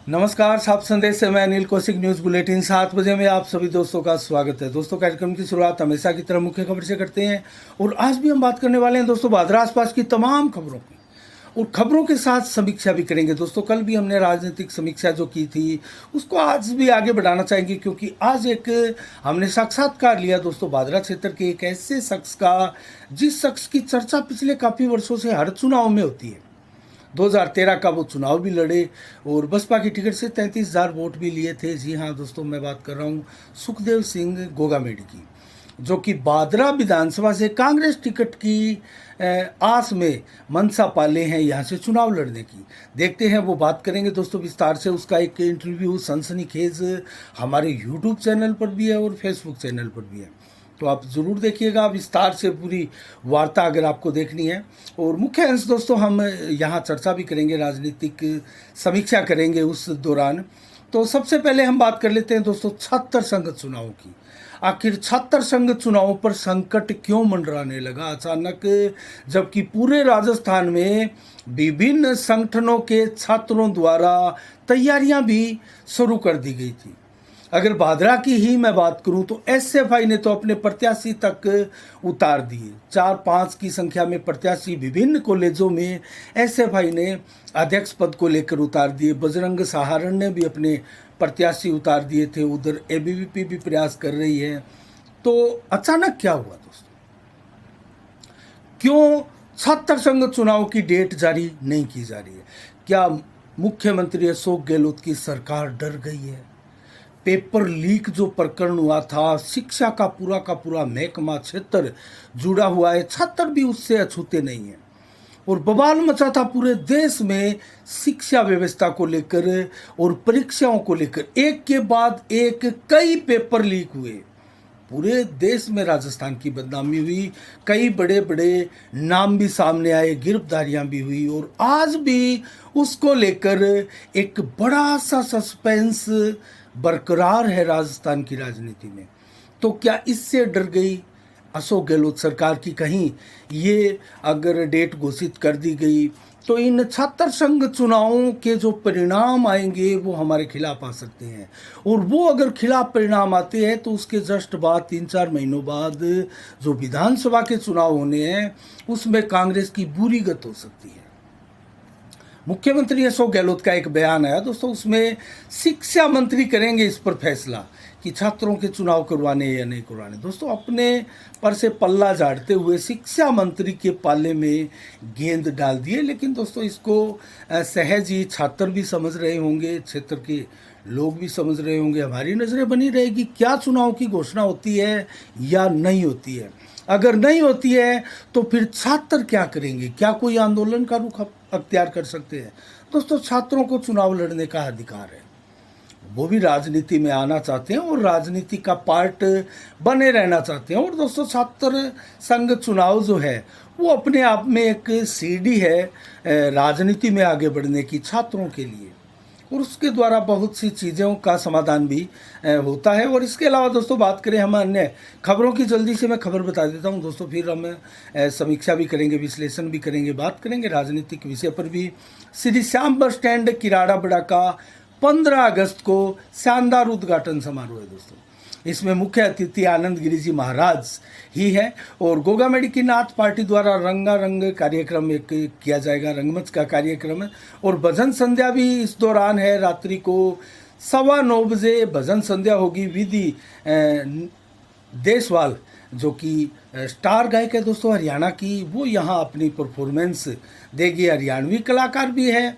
नमस्कार, साफ संदेश से मैं अनिल कौशिक। न्यूज बुलेटिन 7 बजे में आप सभी दोस्तों का स्वागत है। दोस्तों, कार्यक्रम की शुरुआत हमेशा की तरह मुख्य खबर से करते हैं और आज भी हम बात करने वाले हैं दोस्तों भादरा आसपास की तमाम खबरों की, और खबरों के साथ समीक्षा भी करेंगे। दोस्तों, कल भी हमने राजनीतिक समीक्षा जो की थी उसको आज भी आगे बढ़ाना चाहेंगे, क्योंकि आज एक हमने साक्षात्कार लिया दोस्तों भादरा क्षेत्र के एक ऐसे शख्स का, जिस शख्स की चर्चा पिछले काफ़ी वर्षों से हर चुनाव में होती है। 2013 का वो चुनाव भी लड़े और बसपा की टिकट से 33,000 वोट भी लिए थे। जी हाँ दोस्तों, मैं बात कर रहा हूँ सुखदेव सिंह गोगामेडी की, जो कि बादरा विधानसभा से कांग्रेस टिकट की आस में मनसा पाले हैं यहाँ से चुनाव लड़ने की। देखते हैं, वो बात करेंगे दोस्तों विस्तार से। उसका एक इंटरव्यू सनसनीखेज हमारे यूट्यूब चैनल पर भी है और फेसबुक चैनल पर भी है, तो आप ज़रूर देखिएगा विस्तार से पूरी वार्ता अगर आपको देखनी है। और मुख्य अंश दोस्तों, हम यहाँ चर्चा भी करेंगे, राजनीतिक समीक्षा करेंगे उस दौरान। तो सबसे पहले हम बात कर लेते हैं दोस्तों छत्तर संघ चुनाव की। आखिर छत्तर संघ चुनावों पर संकट क्यों मंडराने लगा अचानक, जबकि पूरे राजस्थान में विभिन्न संगठनों के छात्रों द्वारा तैयारियां भी शुरू कर दी गई थी। अगर भादरा की ही मैं बात करूं तो एसएफआई ने तो अपने प्रत्याशी तक उतार दिए। 4-5 की संख्या में प्रत्याशी विभिन्न कॉलेजों में एसएफआई ने अध्यक्ष पद को लेकर उतार दिए। बजरंग सहारण ने भी अपने प्रत्याशी उतार दिए थे। उधर एबीवीपी भी प्रयास कर रही है। तो अचानक क्या हुआ दोस्तों, क्यों छत्तर संघ चुनाव की डेट जारी नहीं की जा रही है? क्या मुख्यमंत्री अशोक गहलोत की सरकार डर गई है? पेपर लीक जो प्रकरण हुआ था, शिक्षा का पूरा महकमा क्षेत्र जुड़ा हुआ है, छात्र भी उससे अछूते नहीं है और बवाल मचा था पूरे देश में शिक्षा व्यवस्था को लेकर और परीक्षाओं को लेकर। एक के बाद एक कई पेपर लीक हुए, पूरे देश में राजस्थान की बदनामी हुई, कई बड़े बड़े नाम भी सामने आए, गिरफ्तारियां भी हुई और आज भी उसको लेकर एक बड़ा सा सस्पेंस बरकरार है राजस्थान की राजनीति में। तो क्या इससे डर गई अशोक गहलोत सरकार की कहीं ये अगर डेट घोषित कर दी गई तो इन छत्तर संघ चुनावों के जो परिणाम आएंगे वो हमारे खिलाफ आ सकते हैं, और वो अगर खिलाफ परिणाम आते हैं तो उसके जस्ट बाद 3-4 महीनों बाद जो विधानसभा के चुनाव होने हैं उसमें कांग्रेस की बुरी गत हो सकती है। मुख्यमंत्री अशोक गहलोत का एक बयान आया दोस्तों, उसमें शिक्षा मंत्री करेंगे इस पर फैसला कि छात्रों के चुनाव करवाने या नहीं करवाने। दोस्तों, अपने पर से पल्ला झाड़ते हुए शिक्षा मंत्री के पाले में गेंद डाल दिए। लेकिन दोस्तों, इसको सहज ही छात्र भी समझ रहे होंगे, क्षेत्र के लोग भी समझ रहे होंगे। हमारी नज़रें बनी रहेगी क्या चुनाव की घोषणा होती है या नहीं होती है। अगर नहीं होती है तो फिर छात्र क्या करेंगे? क्या कोई आंदोलन का रुख अख्तियार कर सकते हैं? दोस्तों, छात्रों को चुनाव लड़ने का अधिकार है, वो भी राजनीति में आना चाहते हैं और राजनीति का पार्ट बने रहना चाहते हैं। और दोस्तों, छात्र संघ चुनाव जो है वो अपने आप में एक सीढ़ी है राजनीति में आगे बढ़ने की छात्रों के लिए, और उसके द्वारा बहुत सी चीज़ों का समाधान भी होता है। और इसके अलावा दोस्तों, बात करें हम अन्य खबरों की, जल्दी से मैं खबर बता देता हूं दोस्तों, फिर हम समीक्षा भी करेंगे, विश्लेषण भी करेंगे, बात करेंगे राजनीतिक विषय पर भी। श्री श्याम बस स्टैंड किराड़ाबड़ा का 15 अगस्त को शानदार उद्घाटन समारोह है दोस्तों। इसमें मुख्य अतिथि आनंद गिरी जी महाराज ही है और गोगामेडी की नाथ पार्टी द्वारा रंगारंग कार्यक्रम एक किया जाएगा, रंगमंच का कार्यक्रम है। और भजन संध्या भी इस दौरान है। रात्रि को 9:15 भजन संध्या होगी। विधि देशवाल जो कि स्टार गायक है दोस्तों हरियाणा की, वो यहाँ अपनी परफॉर्मेंस देगी। हरियाणवी कलाकार भी है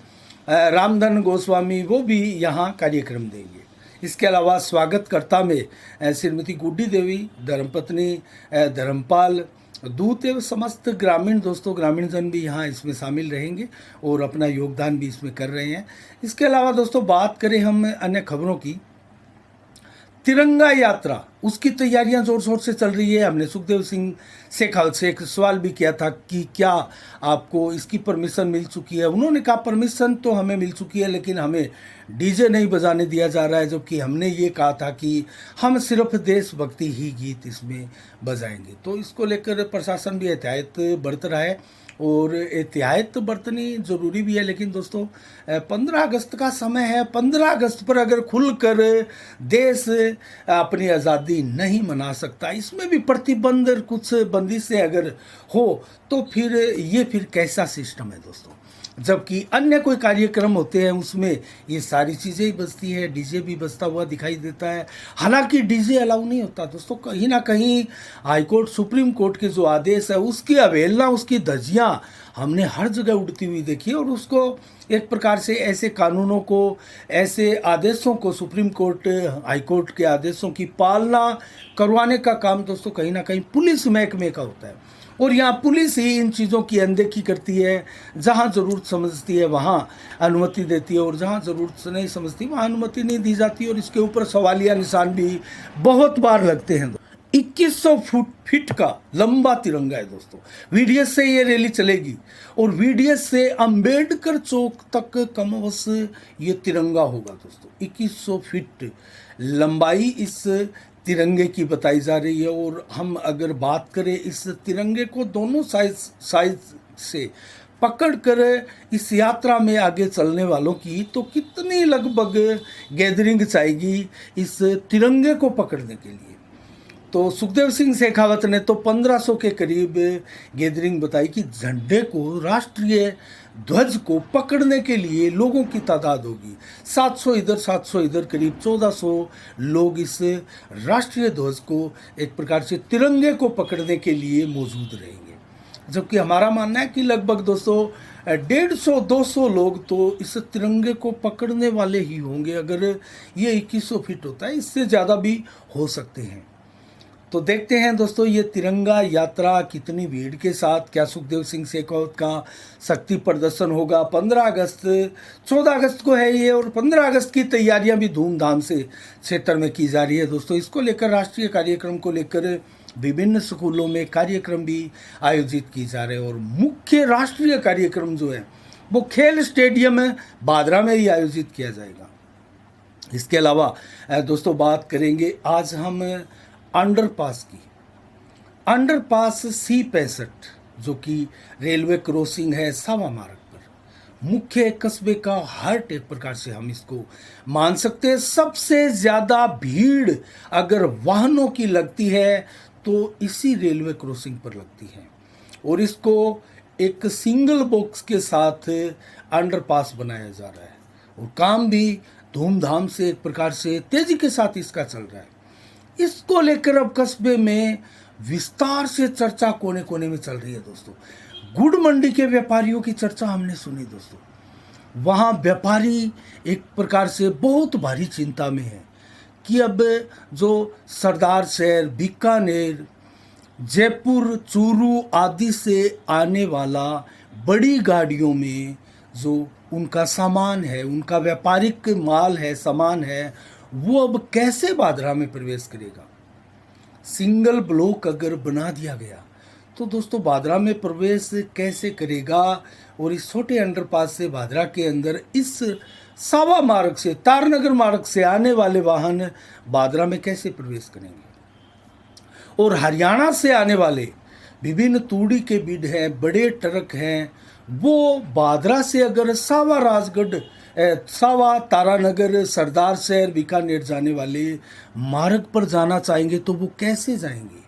रामधन गोस्वामी, वो भी यहाँ कार्यक्रम देंगे। इसके अलावा स्वागतकर्ता में श्रीमती गुड्डी देवी, धर्मपत्नी धर्मपाल, दूत एवं समस्त ग्रामीण दोस्तों, ग्रामीण जन भी यहाँ इसमें शामिल रहेंगे और अपना योगदान भी इसमें कर रहे हैं। इसके अलावा दोस्तों, बात करें हम अन्य खबरों की, तिरंगा यात्रा उसकी तैयारियां जोर शोर से चल रही है। हमने सुखदेव सिंह शेखावत से एक सवाल भी किया था कि क्या आपको इसकी परमिशन मिल चुकी है। उन्होंने कहा परमिशन तो हमें मिल चुकी है, लेकिन हमें डीजे नहीं बजाने दिया जा रहा है, जबकि हमने ये कहा था कि हम सिर्फ देशभक्ति ही गीत इसमें बजाएंगे। तो इसको लेकर प्रशासन भी एहतियात बरत रहा है और एहतियात बरतनी ज़रूरी भी है। लेकिन दोस्तों 15 अगस्त का समय है, 15 अगस्त पर अगर खुलकर देश अपनी आज़ादी नहीं मना सकता, इसमें भी प्रतिबंध कुछ बंदिशें अगर हो, तो फिर कैसा सिस्टम है दोस्तों। जबकि अन्य कोई कार्यक्रम होते हैं उसमें ये सारी चीज़ें ही बजती है, डीजे भी बजता हुआ दिखाई देता है। हालांकि डीजे अलाउ नहीं होता दोस्तों, कहीं ना कहीं हाईकोर्ट सुप्रीम कोर्ट के जो आदेश है उसकी अवहेलना, उसकी धज्जियाँ हमने हर जगह उड़ती हुई देखी, और उसको एक प्रकार से ऐसे कानूनों को, ऐसे आदेशों को, सुप्रीम कोर्ट हाईकोर्ट के आदेशों की पालना करवाने का काम दोस्तों कहीं ना कहीं पुलिस महकमे का होता है। और यहाँ पुलिस ही इन चीज़ों की अनदेखी करती है, जहाँ ज़रूरत समझती है वहाँ अनुमति देती है, और जहाँ ज़रूरत नहीं समझती वहाँ अनुमति नहीं दी जाती। और इसके ऊपर सवालिया निशान भी बहुत बार लगते हैं। 2100 फीट का लंबा तिरंगा है दोस्तों। वीडीएस से ये रैली चलेगी, और वीडीएस से अंबेडकर चौक तक कमोबश ये तिरंगा होगा दोस्तों। 2100 फीट लंबाई इस तिरंगे की बताई जा रही है। और हम अगर बात करें इस तिरंगे को दोनों साइज से पकड़कर इस यात्रा में आगे चलने वालों की, तो कितनी लगभग गैदरिंग चाहिए इस तिरंगे को पकड़ने के लिए। तो सुखदेव सिंह शेखावत ने तो 1500 के करीब गैदरिंग बताई कि झंडे को, राष्ट्रीय ध्वज को पकड़ने के लिए लोगों की तादाद होगी। 700 इधर 700 इधर, करीब 1400 लोग इस राष्ट्रीय ध्वज को, एक प्रकार से तिरंगे को पकड़ने के लिए मौजूद रहेंगे। जबकि हमारा मानना है कि लगभग दोस्तों 150-200 लोग तो इस तिरंगे को पकड़ने वाले ही होंगे। अगर ये 2100 फीट होता है, इससे ज़्यादा भी हो सकते हैं। तो देखते हैं दोस्तों ये तिरंगा यात्रा कितनी भीड़ के साथ, क्या सुखदेव सिंह शेखावत का शक्ति प्रदर्शन होगा। 15 अगस्त 14 अगस्त को है ये, और 15 अगस्त की तैयारियां भी धूमधाम से क्षेत्र में की जा रही है दोस्तों। इसको लेकर राष्ट्रीय कार्यक्रम को लेकर विभिन्न स्कूलों में कार्यक्रम भी आयोजित किए जा रहे हैं। और मुख्य राष्ट्रीय कार्यक्रम जो है वो खेल स्टेडियम बादरा में ही आयोजित किया जाएगा। इसके अलावा दोस्तों बात करेंगे आज हम अंडरपास की। अंडरपास C65 जो कि रेलवे क्रॉसिंग है सावा मार्ग पर, मुख्य कस्बे का हार्ट एक प्रकार से हम इसको मान सकते हैं। सबसे ज़्यादा भीड़ अगर वाहनों की लगती है तो इसी रेलवे क्रॉसिंग पर लगती है, और इसको एक सिंगल बॉक्स के साथ अंडरपास बनाया जा रहा है, और काम भी धूमधाम से, एक प्रकार से तेज़ी के साथ इसका चल रहा है। इसको लेकर अब कस्बे में विस्तार से चर्चा कोने कोने में चल रही है दोस्तों। गुड़ मंडी के व्यापारियों की चर्चा हमने सुनी दोस्तों। वहाँ व्यापारी एक प्रकार से बहुत भारी चिंता में है कि अब जो सरदार शहर, बीकानेर, जयपुर, चूरू आदि से आने वाला बड़ी गाड़ियों में जो उनका सामान है, उनका व्यापारिक माल है, सामान है, वो अब कैसे बादरा में प्रवेश करेगा। सिंगल ब्लॉक अगर बना दिया गया तो दोस्तों बादरा में प्रवेश कैसे करेगा, और इस छोटे अंडरपास से बादरा के अंदर इस सावा मार्ग से, तारनगर मार्ग से आने वाले वाहन बादरा में कैसे प्रवेश करेंगे। और हरियाणा से आने वाले विभिन्न तूड़ी के बिड हैं, बड़े ट्रक हैं, वो बादरा से अगर सावा राजगढ़, सावा, तारानगर, सरदार शहर, बीकानेर जाने वाले मार्ग पर जाना चाहेंगे तो वो कैसे जाएंगे।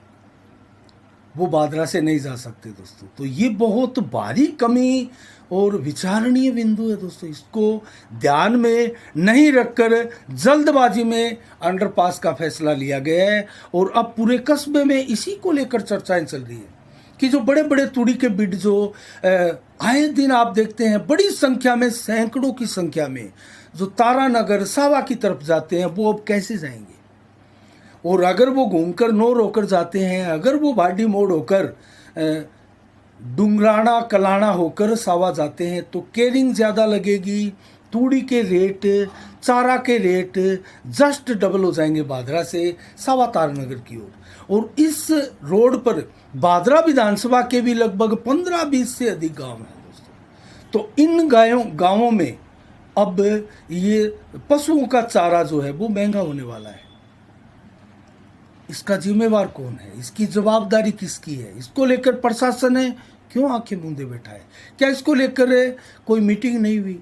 वो बादरा से नहीं जा सकते दोस्तों। तो ये बहुत भारी कमी और विचारणीय बिंदु है दोस्तों। इसको ध्यान में नहीं रखकर जल्दबाजी में अंडरपास का फैसला लिया गया है, और अब पूरे कस्बे में इसी को लेकर चर्चाएं चल रही है कि जो बड़े बड़े तूड़ी के बिड जो आए दिन आप देखते हैं बड़ी संख्या में, सैकड़ों की संख्या में जो तारानगर, सावा की तरफ जाते हैं, वो अब कैसे जाएंगे। और अगर वो घूमकर नौर होकर जाते हैं, अगर वो भाडी मोड़ होकर डुंगराना कलाना होकर सावा जाते हैं, तो केरिंग ज़्यादा लगेगी, तूड़ी के रेट, चारा के रेट जस्ट डबल हो जाएंगे बादरा से सावा तारानगर की ओर। और इस रोड पर बादरा विधानसभा के भी लगभग 15-20 से अधिक गांव हैं दोस्तों। तो इन गांवों में अब ये पशुओं का चारा जो है वो महंगा होने वाला है। इसका जिम्मेवार कौन है, इसकी जवाबदारी किसकी है, इसको लेकर प्रशासन क्यों आंखें मूंदे बैठा है? क्या इसको लेकर कोई मीटिंग नहीं हुई?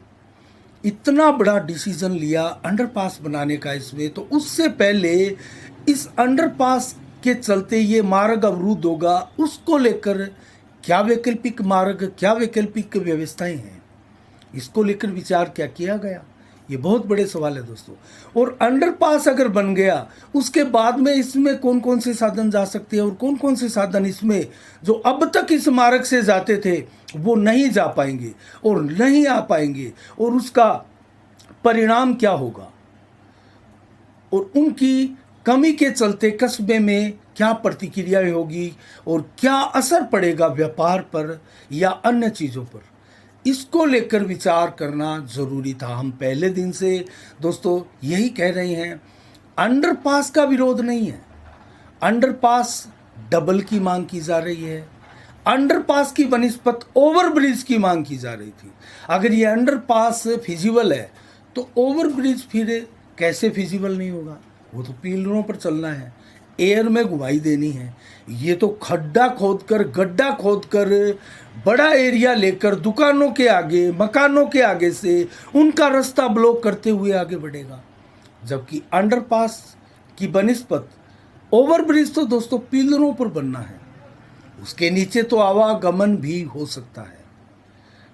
इतना बड़ा डिसीजन लिया अंडरपास बनाने का इसमें, तो उससे पहले इस अंडरपास के चलते ये मार्ग अवरुद्ध होगा, उसको लेकर क्या वैकल्पिक मार्ग, क्या वैकल्पिक व्यवस्थाएं हैं, इसको लेकर विचार क्या किया गया? ये बहुत बड़े सवाल है दोस्तों। और अंडरपास अगर बन गया, उसके बाद में इसमें कौन कौन से साधन जा सकते हैं और कौन कौन से साधन इसमें जो अब तक इस मार्ग से जाते थे वो नहीं जा पाएंगे और नहीं आ पाएंगे, और उसका परिणाम क्या होगा, और उनकी कमी के चलते कस्बे में क्या प्रतिक्रियाएं होगी और क्या असर पड़ेगा व्यापार पर या अन्य चीज़ों पर, इसको लेकर विचार करना जरूरी था। हम पहले दिन से दोस्तों यही कह रहे हैं, अंडरपास का विरोध नहीं है, अंडरपास डबल की मांग की जा रही है, अंडरपास की बनिस्बत ओवरब्रिज की मांग की जा रही थी। अगर ये अंडरपास फिजिबल है तो ओवरब्रिज फिर कैसे फिजिबल नहीं होगा? वो तो पिलरों पर चलना है, एयर में घुमाई देनी है। ये तो खड्डा खोदकर, गड्ढा खोदकर, बड़ा एरिया लेकर दुकानों के आगे, मकानों के आगे से उनका रास्ता ब्लॉक करते हुए आगे बढ़ेगा। जबकि अंडरपास की बनिस्बत ओवरब्रिज तो दोस्तों पिलरों पर बनना है, उसके नीचे तो आवागमन भी हो सकता है।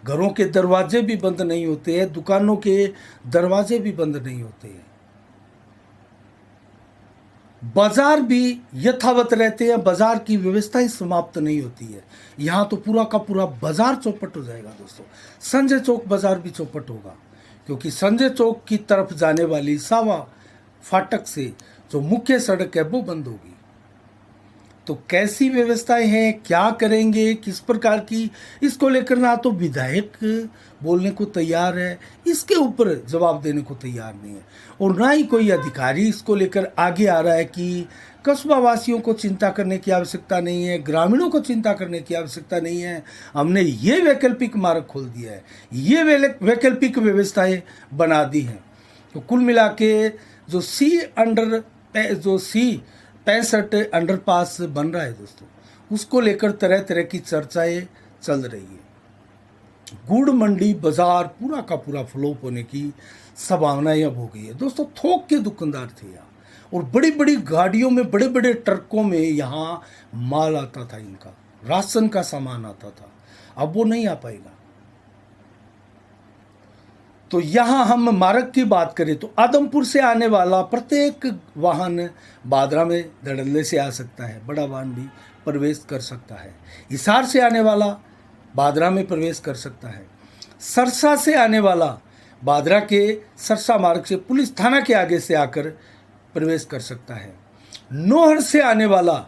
घरों के दरवाजे भी बंद नहीं होते हैं, दुकानों के दरवाजे भी बंद नहीं होते हैं, बाजार भी यथावत रहते हैं, बाजार की व्यवस्थाएं समाप्त नहीं होती है। यहाँ तो पूरा का पूरा बाजार चौपट हो जाएगा दोस्तों। संजय चौक बाजार भी चौपट होगा, क्योंकि संजय चौक की तरफ जाने वाली सावा फाटक से जो मुख्य सड़क है वो बंद होगी। तो कैसी व्यवस्थाएं हैं, क्या करेंगे, किस प्रकार की, इसको लेकर ना तो विधायक बोलने को तैयार है, इसके ऊपर जवाब देने को तैयार नहीं है, और ना ही कोई अधिकारी इसको लेकर आगे आ रहा है कि कस्बा वासियों को चिंता करने की आवश्यकता नहीं है, ग्रामीणों को चिंता करने की आवश्यकता नहीं है, हमने ये वैकल्पिक मार्ग खोल दिया है, ये वैकल्पिक व्यवस्थाएं बना दी हैं। तो कुल मिला के जो सी 65 अंडरपास बन रहा है दोस्तों, उसको लेकर तरह तरह की चर्चाएं चल रही है। गुड़ मंडी बाजार पूरा का पूरा फ्लॉप होने की संभावनाएं अब हो गई है दोस्तों। थोक के दुकानदार थे यहाँ, और बड़ी बड़ी गाड़ियों में, बड़े बड़े ट्रकों में यहाँ माल आता था, इनका राशन का सामान आता था, अब वो नहीं आ पाएगा। तो यहाँ हम मार्ग की बात करें तो आदमपुर से आने वाला प्रत्येक वाहन बादरा में धड़ल्ले से आ सकता है, बड़ा वाहन भी प्रवेश कर सकता है। हिसार से आने वाला बादरा में प्रवेश कर सकता है। सरसा से आने वाला बादरा के सरसा मार्ग से पुलिस थाना के आगे से आकर प्रवेश कर सकता है। नोहर से आने वाला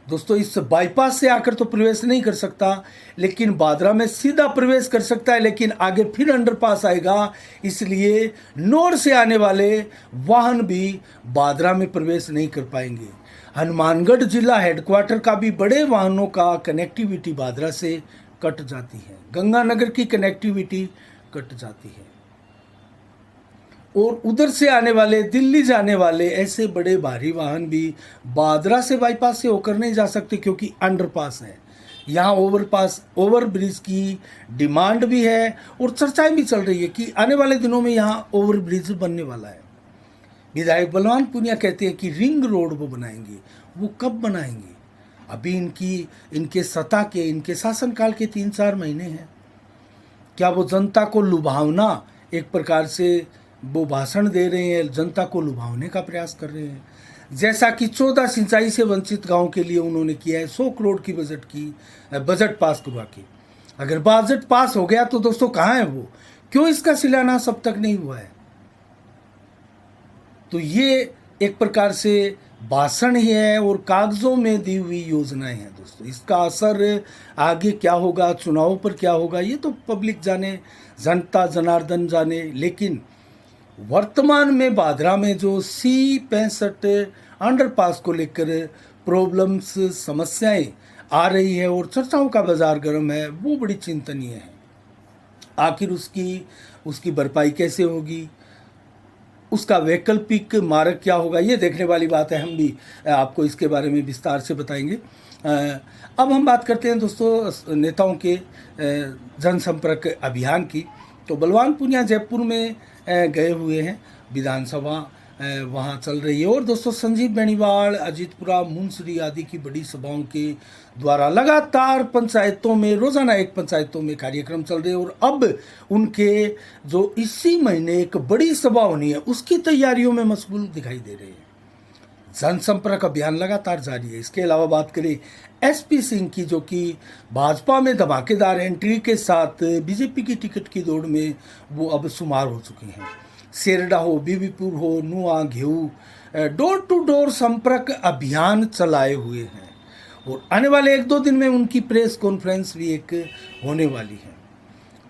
दोस्तों इस बाईपास से आकर तो प्रवेश नहीं कर सकता, लेकिन बादरा में सीधा प्रवेश कर सकता है, लेकिन आगे फिर अंडरपास आएगा, इसलिए नोहर से आने वाले वाहन भी बादरा में प्रवेश नहीं कर पाएंगे। हनुमानगढ़ जिला हेडक्वार्टर का भी बड़े वाहनों का कनेक्टिविटी बादरा से कट जाती है, गंगानगर की कनेक्टिविटी कट जाती है, और उधर से आने वाले, दिल्ली जाने वाले ऐसे बड़े भारी वाहन भी बादरा से बाईपास से होकर नहीं जा सकते, क्योंकि अंडरपास है। यहाँ ओवरब्रिज की डिमांड भी है और चर्चाएं भी चल रही है कि आने वाले दिनों में यहाँ ओवरब्रिज बनने वाला है। विधायक बलवान पुनिया कहते हैं कि रिंग रोड वो बनाएंगे। वो कब बनाएंगे? अभी इनके शासनकाल के 3-4 महीने हैं। क्या वो जनता को लुभावना, एक प्रकार से वो भाषण दे रहे हैं, जनता को लुभावने का प्रयास कर रहे हैं? जैसा कि 14 सिंचाई से वंचित गांव के लिए उन्होंने किया है, 100 करोड़ की बजट पास करवा के। अगर बजट पास हो गया तो दोस्तों कहाँ है वो? क्यों इसका शिलान्यास अब तक नहीं हुआ है? तो ये एक प्रकार से भाषण ही है और कागजों में दी हुई योजनाएं हैं दोस्तों। इसका असर आगे क्या होगा, चुनाव पर क्या होगा, ये तो पब्लिक जाने, जनता जनार्दन जाने। लेकिन वर्तमान में बादरा में जो C65 अंडरपास को लेकर प्रॉब्लम्स, समस्याएं आ रही है और चर्चाओं का बाजार गर्म है, वो बड़ी चिंतनीय है। आखिर उसकी भरपाई कैसे होगी, उसका वैकल्पिक मार्ग क्या होगा, ये देखने वाली बात है। हम भी आपको इसके बारे में विस्तार से बताएंगे। अब हम बात करते हैं दोस्तों नेताओं के जनसंपर्क अभियान की। तो बलवान पूनिया जयपुर में गए हुए हैं, विधानसभा वहाँ चल रही है। और दोस्तों संजीव बेनीवाल, अजीतपुरा, मुंसरी आदि की बड़ी सभाओं के द्वारा लगातार पंचायतों में रोज़ाना एक पंचायतों में कार्यक्रम चल रहे हैं। और अब उनके जो इसी महीने एक बड़ी सभा होनी है उसकी तैयारियों में मशगूल दिखाई दे रहे हैं। जनसंपर्क अभियान लगातार जारी है। इसके अलावा बात करें एसपी सिंह की, जो कि भाजपा में धमाकेदार एंट्री के साथ बीजेपी की टिकट की दौड़ में वो अब शुमार हो चुके हैं। सेरडा हो, बीबीपुर हो, नुआ, घेऊ, डोर टू डोर संपर्क अभियान चलाए हुए हैं। और आने वाले एक दो दिन में उनकी प्रेस कॉन्फ्रेंस भी एक होने वाली है।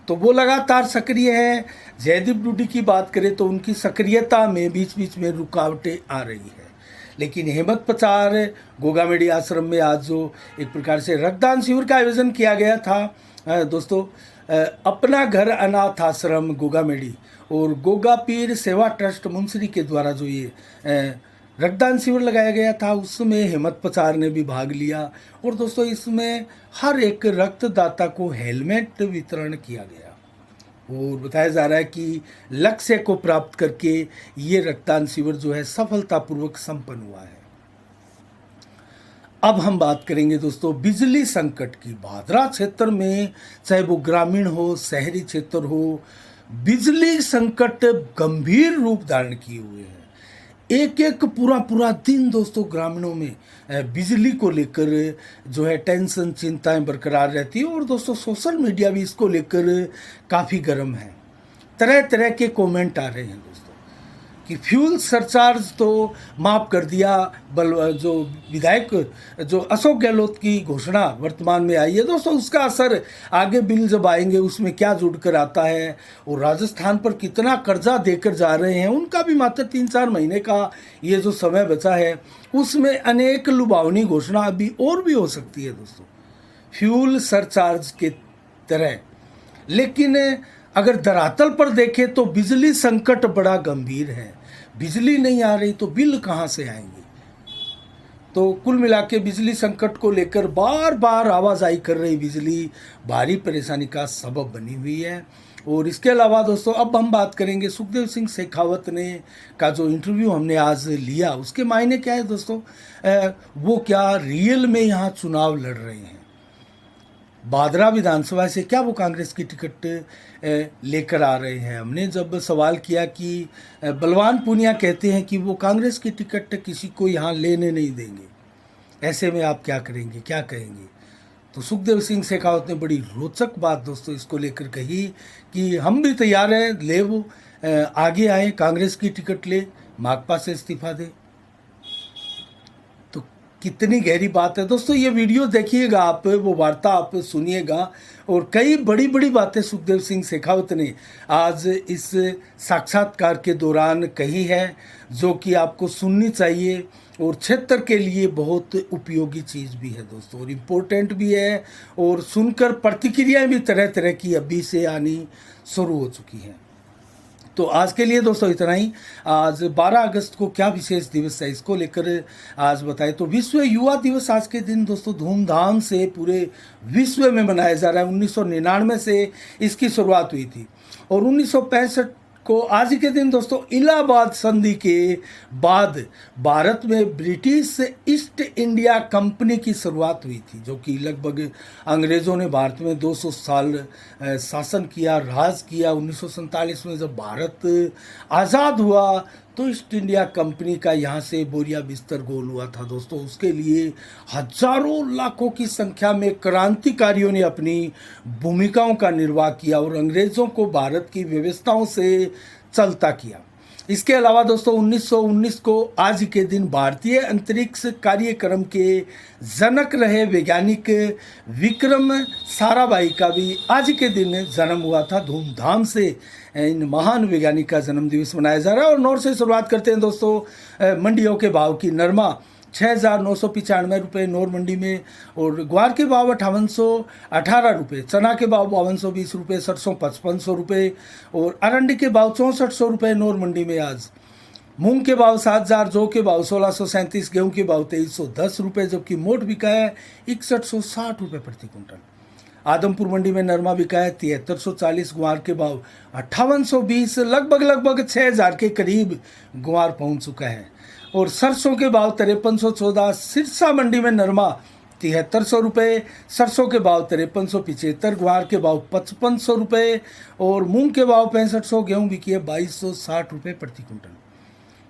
तो वो लगातार सक्रिय है। जयदीप डूडी की बात करें तो उनकी सक्रियता में बीच बीच में रुकावटें आ रही है। लेकिन हेमंत पचार गोगामेडी आश्रम में आज जो एक प्रकार से रक्तदान शिविर का आयोजन किया गया था दोस्तों, अपना घर अनाथ आश्रम गोगामेडी और गोगा पीर सेवा ट्रस्ट मुंसरी के द्वारा जो ये रक्तदान शिविर लगाया गया था, उसमें हेमंत पचार ने भी भाग लिया। और दोस्तों इसमें हर एक रक्तदाता को हेलमेट वितरण किया गया और बताया जा रहा है कि लक्ष्य को प्राप्त करके ये रक्तदान शिविर जो है सफलतापूर्वक संपन्न हुआ है। अब हम बात करेंगे दोस्तों बिजली संकट की। भादरा क्षेत्र में चाहे वो ग्रामीण हो, शहरी क्षेत्र हो, बिजली संकट गंभीर रूप धारण किए हुए हैं। एक एक पूरा दिन दोस्तों ग्रामीणों में बिजली को लेकर जो है टेंशन, चिंताएं बरकरार रहती है। और दोस्तों सोशल मीडिया भी इसको लेकर काफ़ी गर्म है। तरह तरह के कमेंट आ रहे हैं दोस्तों कि फ्यूल सरचार्ज तो माफ़ कर दिया। जो विधायक जो अशोक गहलोत की घोषणा वर्तमान में आई है दोस्तों, उसका असर आगे बिल जब आएंगे उसमें क्या जुड़कर आता है। और राजस्थान पर कितना कर्जा देकर जा रहे हैं, उनका भी मात्र 3-4 महीने का ये जो समय बचा है उसमें अनेक लुभावनी घोषणा अभी और भी हो सकती है दोस्तों, फ्यूल सरचार्ज के तरह। लेकिन अगर धरातल पर देखें तो बिजली संकट बड़ा गंभीर है। बिजली नहीं आ रही तो बिल कहाँ से आएंगे। तो कुल मिला के बिजली संकट को लेकर बार बार आवाजाही कर रही बिजली भारी परेशानी का सबब बनी हुई है। और इसके अलावा दोस्तों अब हम बात करेंगे सुखदेव सिंह शेखावत ने का जो इंटरव्यू हमने आज लिया, उसके मायने क्या है दोस्तों। वो क्या रियल में यहाँ चुनाव लड़ रहे हैं भादरा विधानसभा से, क्या वो कांग्रेस की टिकट लेकर आ रहे हैं। हमने जब सवाल किया कि बलवान पूनिया कहते हैं कि वो कांग्रेस की टिकट किसी को यहाँ लेने नहीं देंगे, ऐसे में आप क्या करेंगे, क्या कहेंगे। तो सुखदेव सिंह शेखावत ने बड़ी रोचक बात दोस्तों इसको लेकर कही कि हम भी तैयार हैं, ले वो आगे आए, कांग्रेस की टिकट ले, माकपा से इस्तीफा दे। तो कितनी गहरी बात है दोस्तों। ये वीडियो देखिएगा आप, वो वार्ता आप सुनिएगा। और कई बड़ी बड़ी बातें सुखदेव सिंह शेखावत ने आज इस साक्षात्कार के दौरान कही है, जो कि आपको सुननी चाहिए और क्षेत्र के लिए बहुत उपयोगी चीज़ भी है दोस्तों, और इम्पोर्टेंट भी है। और सुनकर प्रतिक्रियाएं भी तरह तरह की अभी से आनी शुरू हो चुकी हैं। तो आज के लिए दोस्तों इतना ही। आज 12 अगस्त को क्या विशेष दिवस है इसको लेकर आज बताएं तो विश्व युवा दिवस आज के दिन दोस्तों धूमधाम से पूरे विश्व में मनाया जा रहा है। 1999 से इसकी शुरुआत हुई थी और 1965 को आज के दिन दोस्तों इलाहाबाद संधि के बाद भारत में ब्रिटिश ईस्ट इंडिया कंपनी की शुरुआत हुई थी, जो कि लगभग अंग्रेज़ों ने भारत में 200 साल शासन किया, राज किया। 1947 में जब भारत आज़ाद हुआ तो ईस्ट इंडिया कंपनी का यहाँ से बोरिया बिस्तर गोल हुआ था दोस्तों। उसके लिए हजारों लाखों की संख्या में क्रांतिकारियों ने अपनी भूमिकाओं का निर्वाह किया और अंग्रेज़ों को भारत की व्यवस्थाओं से चलता किया। इसके अलावा दोस्तों 1919 को आज के दिन भारतीय अंतरिक्ष कार्यक्रम के जनक रहे वैज्ञानिक विक्रम साराभाई का भी आज के दिन जन्म हुआ था। धूमधाम से इन महान वैज्ञानिक का जन्म दिवस मनाया जा रहा है। और नौर से शुरुआत करते हैं दोस्तों मंडियों के भाव की। नरमा 6,995 रुपये नौर मंडी में, और ग्वार के भाव 5818 रुपये, चना के भाव 5220 रुपये, सरसों 5500 रुपये और अरंडी के भाव 6400 रुपये नौर मंडी में आज। मूंग के भाव 7,000, जौ के भाव 1637, गेहूं के भाव 2310 रुपये, जबकि मोट बिका है 6160 रुपये प्रति क्विंटल। आदमपुर मंडी में नरमा बिका है 7340, ग्वार के भाव 5820, लगभग 6000 के करीब ग्वार पहुंच चुका है। और सरसों के भाव 5314, सिरसा मंडी में नरमा 7300 रुपये, सरसों के भाव 5375, ग्वार के भाव 5500 रुपये और मूंग के भाव 6500, गेहूं बिकी है 2260 रुपये प्रति क्विंटल।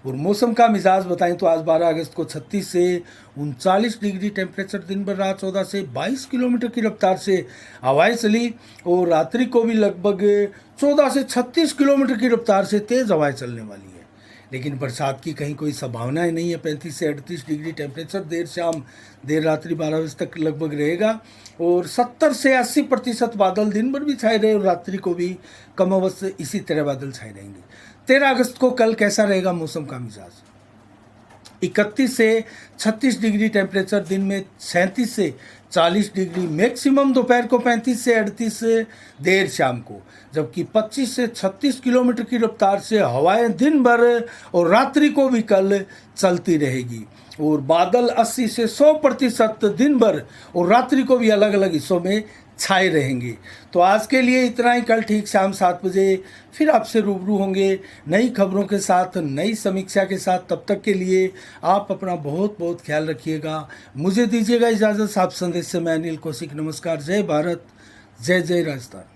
और मौसम का मिजाज बताएं तो आज 12 अगस्त को 36 से 39 डिग्री टेम्परेचर, दिन भर रात 14 से 22 किलोमीटर की रफ्तार से हवाएं चली और रात्रि को भी लगभग 14 से 36 किलोमीटर की रफ्तार से तेज़ हवाएं चलने वाली है। लेकिन बरसात की कहीं कोई संभावनाएं नहीं है। 35 से 38 डिग्री टेम्परेचर देर रात्रि 12 बजे तक लगभग रहेगा और 70 से 80% बादल दिन भर भी छाए रहे और रात्रि को भी कमोबश इसी तरह बादल छाए रहेंगे। 13 अगस्त को कल कैसा रहेगा मौसम का मिजाज? 31 से 36 डिग्री टेम्परेचर, दिन में 37 से 40 डिग्री, मैक्सिमम दोपहर को 35 से 38 देर शाम को, जबकि 25 से 36 किलोमीटर की रफ्तार से हवाएं दिन भर और रात्रि को भी कल चलती रहेगी और बादल 80 से 100% दिन भर और रात्रि को भी अलग अलग हिस्सों में छाए रहेंगे। तो आज के लिए इतना ही। कल ठीक शाम 7 बजे फिर आपसे रूबरू होंगे नई खबरों के साथ, नई समीक्षा के साथ। तब तक के लिए आप अपना बहुत बहुत ख्याल रखिएगा। मुझे दीजिएगा इजाज़त। साफ संदेश से मैं अनिल कौशिक। नमस्कार। जय भारत, जय जय राजस्थान।